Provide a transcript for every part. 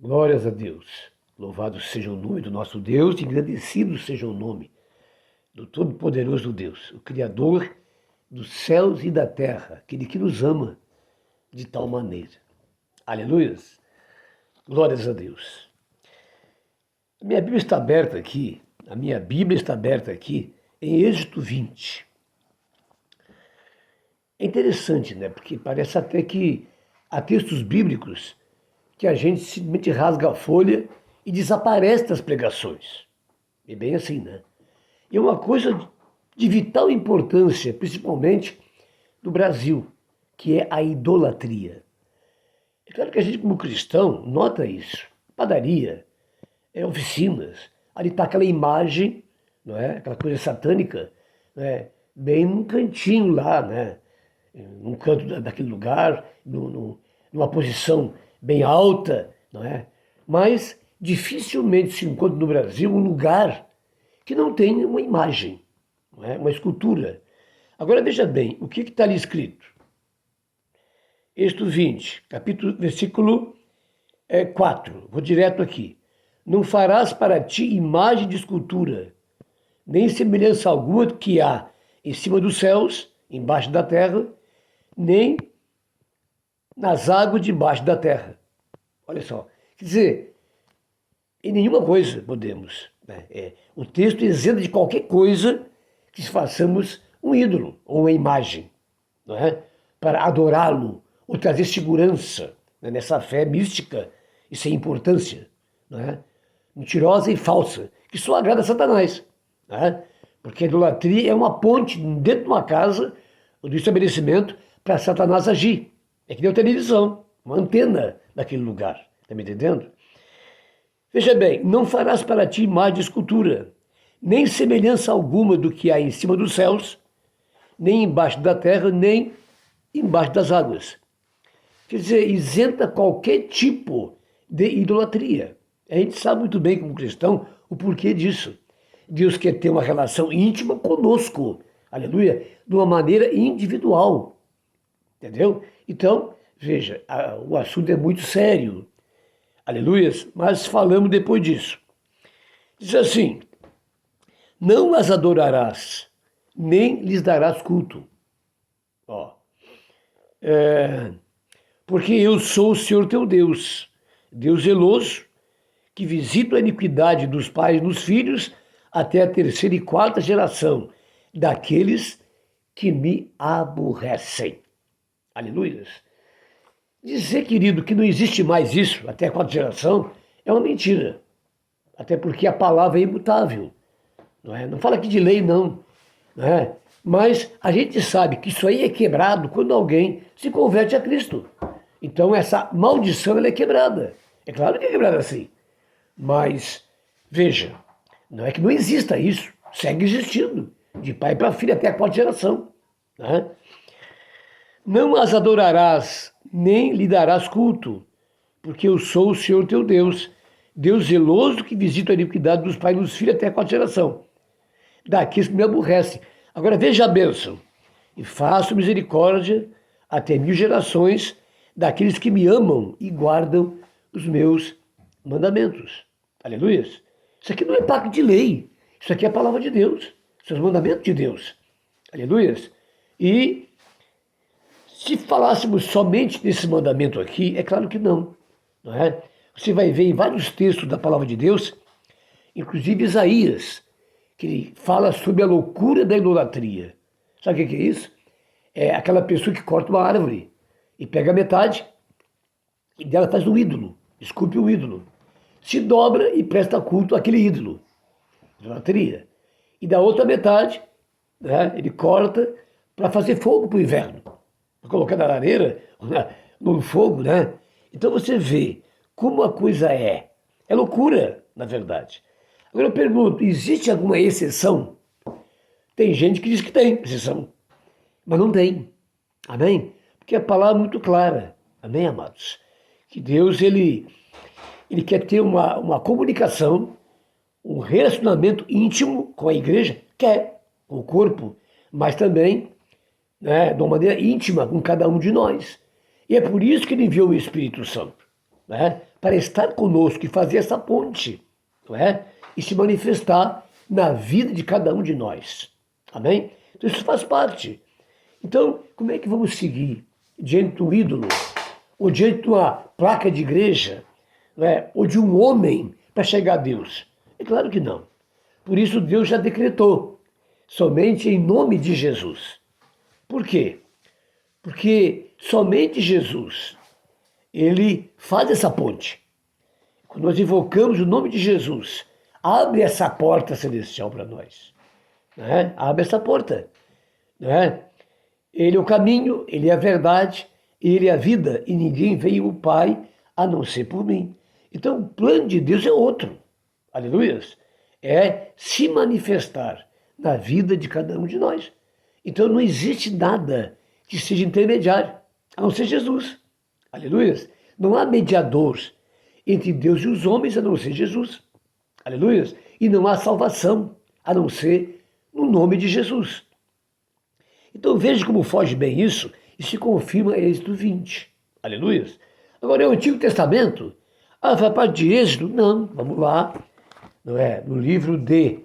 Glórias a Deus. Louvado seja o nome do nosso Deus e engrandecido seja o nome do Todo-Poderoso Deus, o Criador dos céus e da terra, aquele que nos ama de tal maneira. Aleluias. Glórias a Deus. A minha Bíblia está aberta aqui em Êxodo 20. É interessante, né? Porque parece até que há textos bíblicos que a gente simplesmente rasga a folha e desaparece das pregações. É bem assim, né? E é uma coisa de vital importância, principalmente no Brasil, que é a idolatria. É claro que a gente, como cristão, nota isso. Padaria, oficinas, ali está aquela imagem, não é? Aquela coisa satânica, não é? Bem num cantinho lá, né? Num canto daquele lugar, numa posição bem alta, não é? Mas dificilmente se encontra no Brasil um lugar que não tem uma imagem, não é? Uma escultura. Agora veja bem, o que está ali escrito? Êxodo 20, versículo 4, vou direto aqui. Não farás para ti imagem de escultura, nem semelhança alguma que há em cima dos céus, embaixo da terra, nem nas águas debaixo da terra. Olha só, quer dizer, em nenhuma coisa podemos. Né? O texto isenta de qualquer coisa que façamos um ídolo ou uma imagem, não é? Para adorá-lo ou trazer segurança, né? Nessa fé mística e sem importância, não é? Mentirosa e falsa, que só agrada a Satanás. Não é? Porque a idolatria é uma ponte dentro de uma casa ou do estabelecimento para Satanás agir. É que nem a televisão, uma antena naquele lugar. Está me entendendo? Veja bem, não farás para ti imagem de escultura, nem semelhança alguma do que há em cima dos céus, nem embaixo da terra, nem embaixo das águas. Quer dizer, isenta qualquer tipo de idolatria. A gente sabe muito bem, como cristão, o porquê disso. Deus quer ter uma relação íntima conosco, aleluia, de uma maneira individual, entendeu? Então, veja, o assunto é muito sério, aleluias, mas falamos depois disso. Diz assim, não as adorarás, nem lhes darás culto. Ó, porque eu sou o Senhor teu Deus, Deus zeloso, que visita a iniquidade dos pais nos filhos até a terceira e quarta geração daqueles que me aborrecem. Aleluia. Dizer, querido, que não existe mais isso até a quarta geração é uma mentira. Até porque a palavra é imutável. Não é? Não fala aqui de lei, não. Não é? Mas a gente sabe que isso aí é quebrado quando alguém se converte a Cristo. Então essa maldição ela é quebrada. É claro que é quebrada assim. Mas, veja, não é que não exista isso, segue existindo, de pai para filho até a quarta geração. Né? Não as adorarás, nem lhe darás culto, porque eu sou o Senhor teu Deus, Deus zeloso que visita a iniquidade dos pais e dos filhos até a quarta geração, daqueles que me aborrecem. Agora veja a bênção, e faço misericórdia até 1000 gerações daqueles que me amam e guardam os meus mandamentos. Aleluia. Isso aqui não é pacto de lei. Isso aqui é a palavra de Deus. São os mandamentos de Deus. Aleluia. E se falássemos somente desse mandamento aqui, é claro que não. Não é? Você vai ver em vários textos da palavra de Deus, inclusive Isaías, que ele fala sobre a loucura da idolatria. Sabe o que é isso? É aquela pessoa que corta uma árvore e pega a metade e dela faz um ídolo, esculpe um ídolo. Se dobra e presta culto àquele ídolo, idolatria. E da outra metade, né, ele corta para fazer fogo para o inverno, para colocar na lareira, no fogo, né? Então você vê como a coisa é. É loucura, na verdade. Agora eu pergunto, existe alguma exceção? Tem gente que diz que tem exceção, mas não tem. Amém? Porque a palavra é muito clara. Amém, amados? Que Deus, ele quer ter uma comunicação, um relacionamento íntimo com a igreja, quer, com o corpo, mas também, né, de uma maneira íntima com cada um de nós. E é por isso que ele enviou o Espírito Santo. não é? Para estar conosco e fazer essa ponte, não é? E se manifestar na vida de cada um de nós. Amém? Então isso faz parte. Então, como é que vamos seguir diante de um ídolo, ou diante de uma placa de igreja, não é? Ou de um homem para chegar a Deus? É claro que não. Por isso Deus já decretou, somente em nome de Jesus. Por quê? Porque somente Jesus, ele faz essa ponte. Quando nós invocamos o nome de Jesus, abre essa porta celestial para nós. Né? Abre essa porta. Né? Ele é o caminho, ele é a verdade, ele é a vida, e ninguém veio ao Pai a não ser por mim. Então o plano de Deus é outro. Aleluias. É se manifestar na vida de cada um de nós. Então não existe nada que seja intermediário, a não ser Jesus. Aleluias. Não há mediador entre Deus e os homens a não ser Jesus. Aleluias. E não há salvação a não ser no nome de Jesus. Então veja como foge bem isso e se confirma em Êxodo 20. Aleluias. Agora é o Antigo Testamento. Ah, faz parte de Êxodo? Não, vamos lá. Não é? No livro de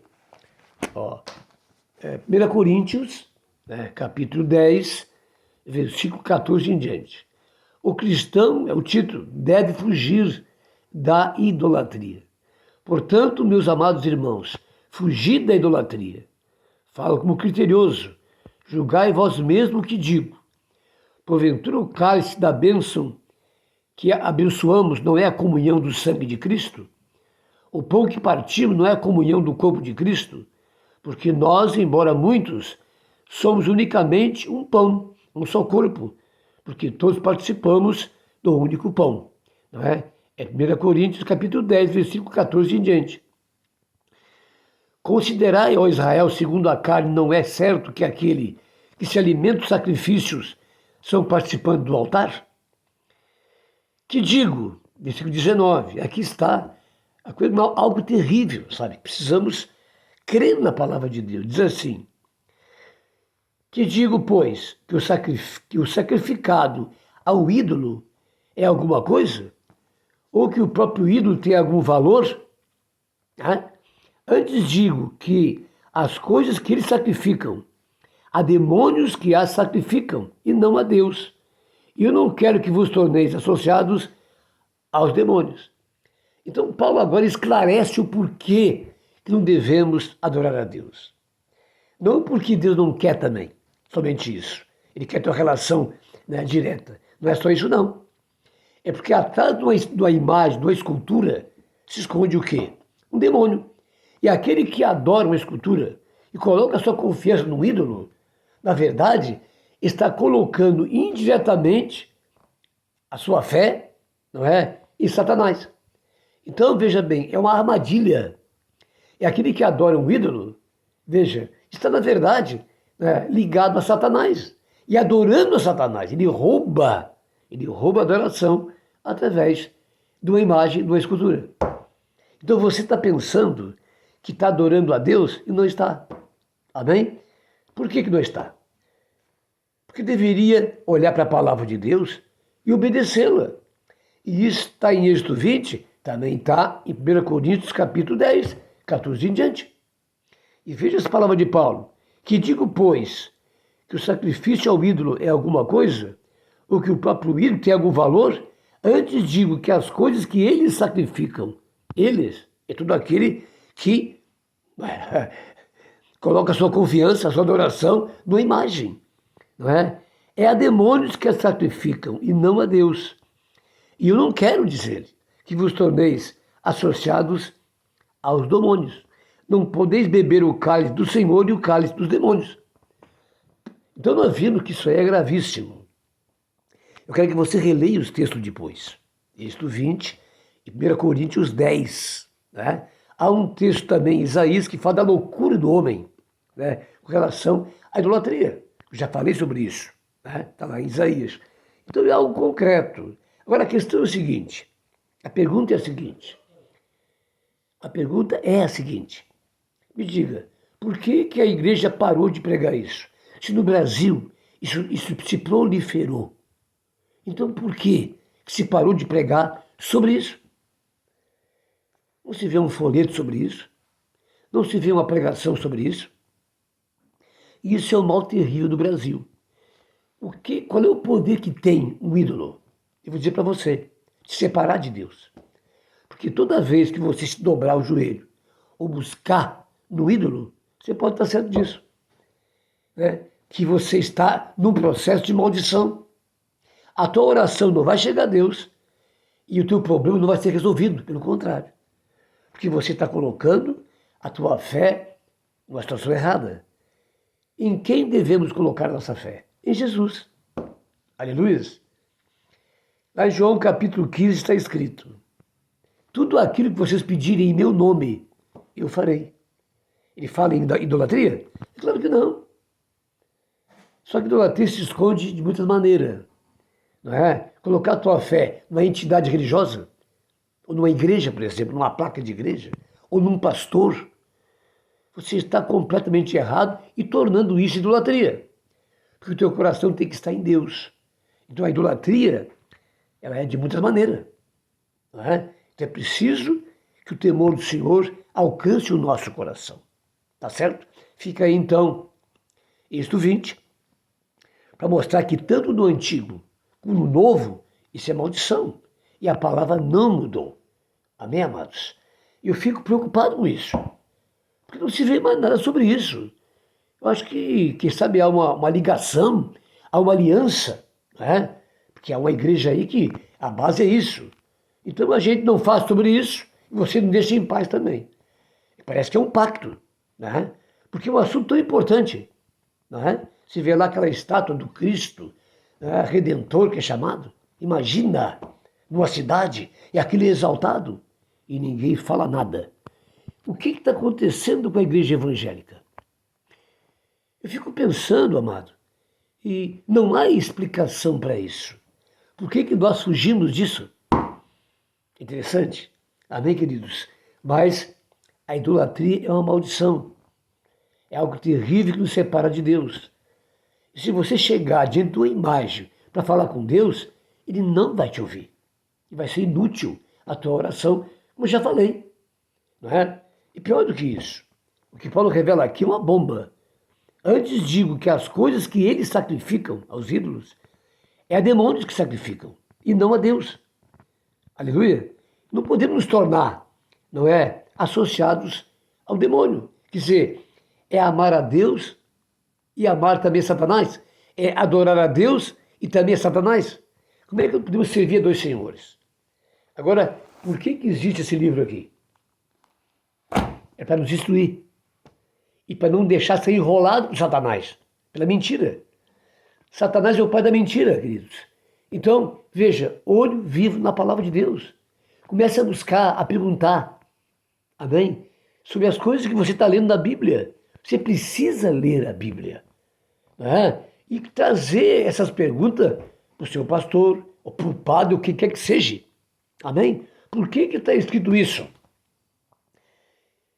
1 Coríntios, né, capítulo 10, versículo 14 em diante. O cristão, é o título, deve fugir da idolatria. Portanto, meus amados irmãos, fugi da idolatria. Falo como criterioso, julgai vós mesmo o que digo. Porventura o cálice da bênção que abençoamos não é a comunhão do sangue de Cristo? O pão que partimos não é a comunhão do corpo de Cristo? Porque nós, embora muitos, somos unicamente um pão, um só corpo, porque todos participamos do único pão. Não é? É 1 Coríntios capítulo 10, versículo 14 em diante. Considerai, ó Israel, segundo a carne, não é certo que aquele que se alimenta dos sacrifícios são participantes do altar? Que digo, versículo 19, aqui está a coisa, algo terrível, sabe? Precisamos crer na palavra de Deus. Diz assim, que digo, pois, que o sacrificado ao ídolo é alguma coisa? Ou que o próprio ídolo tem algum valor? Antes digo que as coisas que eles sacrificam, há demônios que as sacrificam e não a Deus. E eu não quero que vos torneis associados aos demônios. Então Paulo agora esclarece o porquê que não devemos adorar a Deus. Não porque Deus não quer também, somente isso. Ele quer ter uma relação, né, direta. Não é só isso não. É porque atrás de uma imagem, de uma escultura, se esconde o quê? Um demônio. E aquele que adora uma escultura e coloca sua confiança no ídolo, na verdade, está colocando indiretamente a sua fé, não é, em Satanás. Então, veja bem, é uma armadilha. É aquele que adora um ídolo, veja, está na verdade, né, ligado a Satanás e adorando a Satanás. Ele rouba a adoração através de uma imagem, de uma escultura. Então você está pensando que está adorando a Deus e não está. Amém? Por que não está? Porque deveria olhar para a palavra de Deus e obedecê-la. E isso está em Êxodo 20, também está em 1 Coríntios capítulo 10, 14 em diante. E veja as palavras de Paulo. Que digo, pois, que o sacrifício ao ídolo é alguma coisa? Ou que o próprio ídolo tem algum valor? Antes digo que as coisas que eles sacrificam, eles, é tudo aquele que coloca sua confiança, sua adoração numa imagem, não é? É a demônios que a sacrificam e não a Deus. E eu não quero dizer que vos torneis associados aos demônios. Não podeis beber o cálice do Senhor e o cálice dos demônios. Então nós vimos que isso aí é gravíssimo. Eu quero que você releia os textos depois. Êxodo 20 e 1 Coríntios 10. Né? Há um texto também, Isaías, que fala da loucura do homem, né, com relação à idolatria. Eu já falei sobre isso. Está lá em Isaías. Então é algo concreto. Agora a questão é o seguinte. A pergunta é a seguinte. Me diga, por que a igreja parou de pregar isso? Se no Brasil isso se proliferou. Então por que se parou de pregar sobre isso. Não se vê um folheto sobre isso. Não se vê uma pregação sobre isso. E isso é o mal terrível do Brasil. Qual é o poder que tem um ídolo? Eu vou dizer para você, se separar de Deus. Porque toda vez que você se dobrar o joelho ou buscar no ídolo, você pode estar certo disso. Né? Que você está num processo de maldição. A tua oração não vai chegar a Deus e o teu problema não vai ser resolvido, pelo contrário. Porque você está colocando a tua fé numa situação errada. Em quem devemos colocar a nossa fé? Em Jesus. Aleluia. Lá em João capítulo 15 está escrito: tudo aquilo que vocês pedirem em meu nome, eu farei. Ele fala em idolatria? É claro que não. Só que idolatria se esconde de muitas maneiras. Não é? Colocar a tua fé numa entidade religiosa, ou numa igreja, por exemplo, numa placa de igreja, ou num pastor, você está completamente errado e tornando isso idolatria. Porque o teu coração tem que estar em Deus. Então a idolatria, ela é de muitas maneiras. Não é? Então é preciso que o temor do Senhor alcance o nosso coração. Tá certo? Fica aí então, Êxodo 20, para mostrar que tanto no Antigo como no Novo, isso é maldição. E a palavra não mudou. Amém, amados? Eu fico preocupado com isso. Porque não se vê mais nada sobre isso. Eu acho que sabe, há uma ligação, há uma aliança, né? Porque há uma igreja aí que a base é isso. Então a gente não faz sobre isso e você não deixa em paz também. Parece que é um pacto, né? Porque é um assunto tão importante, né? Se vê lá aquela estátua do Cristo, né? Redentor que é chamado. Imagina, numa cidade, e aquilo é exaltado e ninguém fala nada. O que está acontecendo com a igreja evangélica? Eu fico pensando, amado, e não há explicação para isso. Por que nós fugimos disso? Interessante. Amém, queridos? Mas a idolatria é uma maldição. É algo terrível que nos separa de Deus. E se você chegar diante de uma imagem para falar com Deus, Ele não vai te ouvir. E vai ser inútil a tua oração, como eu já falei. Não é? E pior do que isso, o que Paulo revela aqui é uma bomba. Antes digo que as coisas que eles sacrificam aos ídolos é a demônios que sacrificam e não a Deus. Aleluia. Não podemos nos tornar, não é, associados ao demônio. Quer dizer, é amar a Deus e amar também Satanás. É adorar a Deus e também a Satanás. Como é que podemos servir a dois senhores? Agora, por que existe esse livro aqui? É para nos instruir. E para não deixar ser enrolado por Satanás, pela mentira. Satanás é o pai da mentira, queridos. Então, veja, olho vivo na palavra de Deus. Comece a buscar, a perguntar, amém? Sobre as coisas que você está lendo na Bíblia. Você precisa ler a Bíblia. Né? E trazer essas perguntas para o seu pastor, ou para o padre, o que quer que seja. Amém? Por que está escrito isso?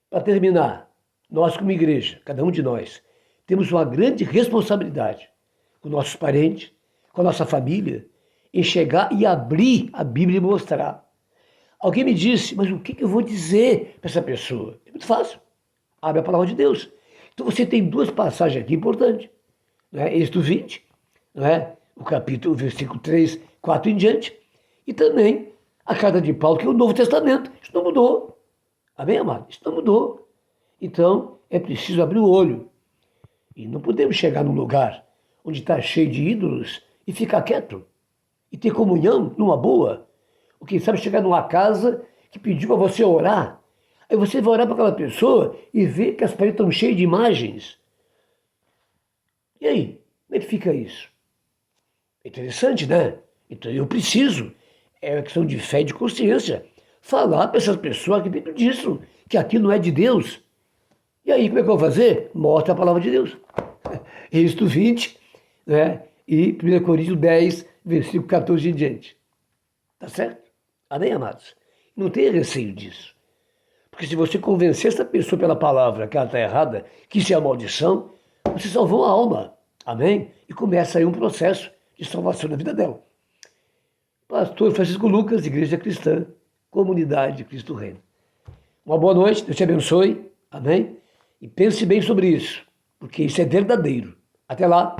Para terminar, nós como igreja, cada um de nós, temos uma grande responsabilidade com nossos parentes, com a nossa família, em chegar e abrir a Bíblia e mostrar. Alguém me disse, mas o que eu vou dizer para essa pessoa? É muito fácil. Abre a palavra de Deus. Então você tem duas passagens aqui importantes. Né? Êxodo 20, né? O versículo 3, 4 em diante, e também a carta de Paulo, que é o Novo Testamento. Isso não mudou. Amém, amado? Isso não mudou. Então, é preciso abrir o olho. E não podemos chegar num lugar onde está cheio de ídolos e ficar quieto. E ter comunhão numa boa. Ou quem sabe chegar numa casa que pediu para você orar. Aí você vai orar para aquela pessoa e vê que as paredes estão cheias de imagens. E aí? Como é que fica isso? É interessante, né? Então eu preciso, é uma questão de fé e de consciência, falar para essas pessoas aqui dentro disso, que aquilo não é de Deus. E aí, como é que eu vou fazer? Mostra a palavra de Deus. Êxodo 20, né? E 1 Coríntios 10, versículo 14 em diante. Tá certo? Amém, amados? Não tenha receio disso. Porque se você convencer essa pessoa pela palavra que ela está errada, que isso é a maldição, você salvou a alma. Amém? E começa aí um processo de salvação na vida dela. Pastor Francisco Lucas, Igreja Cristã, Comunidade Cristo Reino. Uma boa noite, Deus te abençoe, amém? E pense bem sobre isso, porque isso é verdadeiro. Até lá.